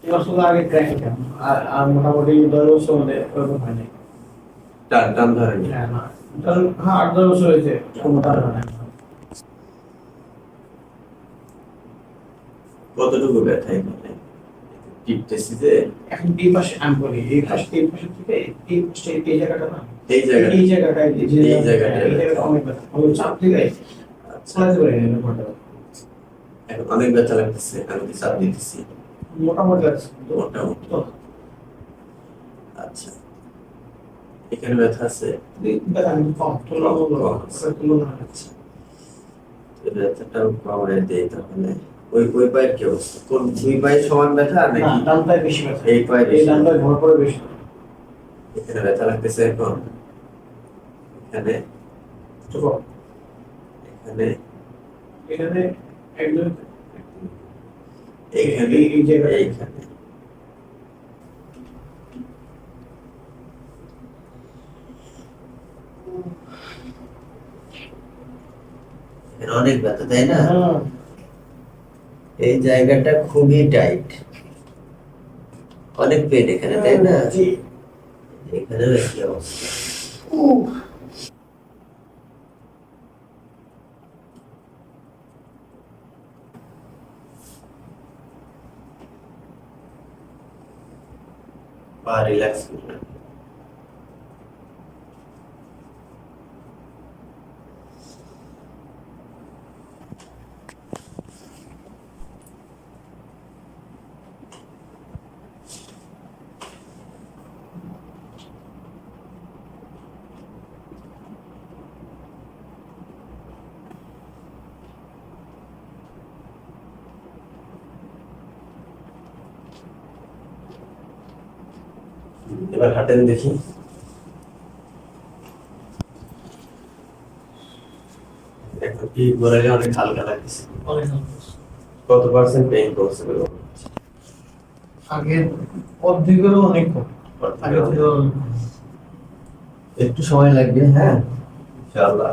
আসলে আগে ট্র্যাকে কেন আর মোটামুটি 10 বছর মধ্যে ওরকম হয়নি। টান টান ধরেনি। হ্যাঁ না, কারণ হ্যাঁ 8-10 বছর হয়েছে কোনো টান হয় না। কতটুকু ব্যথা এখানে টিপতেছি যে এখন এই পাশে আমি বলি এই পাশে এই পাশে থেকে এই পাশে এই জায়গাটা না, এই জায়গাটা এই জায়গাটায় এই জায়গাটা এই জায়গাটা অনেক ব্যথা আমি চাপ দিলে চালাতে পারি না ব্যাপারটা। এখন অনেক ব্যথা লাগতেছে, আমি কি চাপ দিতেছি মোটামুটি লাগছে মোটামুটি। তো আচ্ছা, এখানে ব্যথা আছে, ব্যথা কিন্তু কম তুলনা হচ্ছে। ব্যথাটা কমায় দেয় তাহলে। ওই ওই পায়ের কি অবস্থা? কোন দুই পায়ে সমান ব্যথা না, নাকি ডান পায়ে বেশি ব্যথা, এই পায়ে এই বেশি? ডান পায়ে ঘর করে বেশি। এখানে ব্যথা লাগতেছে এখন, এখানে তো কম। এখানে এখানে একদম এইখানে এই জায়গাটা এইখানে এখানে অনেক ব্যথা, তাই না? এই জায়গাটা খুবই টাইট, অনেক পেন এখানে, তাই না? এখানেও একই অবস্থা। পা রিল্যাক্স করুন। এবার হাঁটেন দেখি। এখন কি গোড়ালি অনেক হালকা লাগছে? অনেক কত পার্সেন্ট পেইন করছে বলে মনে হচ্ছে? আগে অর্ধেকেরও অনেক কম। আগে থেকে একটু সময় লাগবে, হ্যাঁ ইনশাআল্লাহ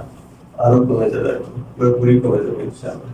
আরো কমে যাবে, পুরোপুরি কমে যাবে ইনশাআল্লাহ।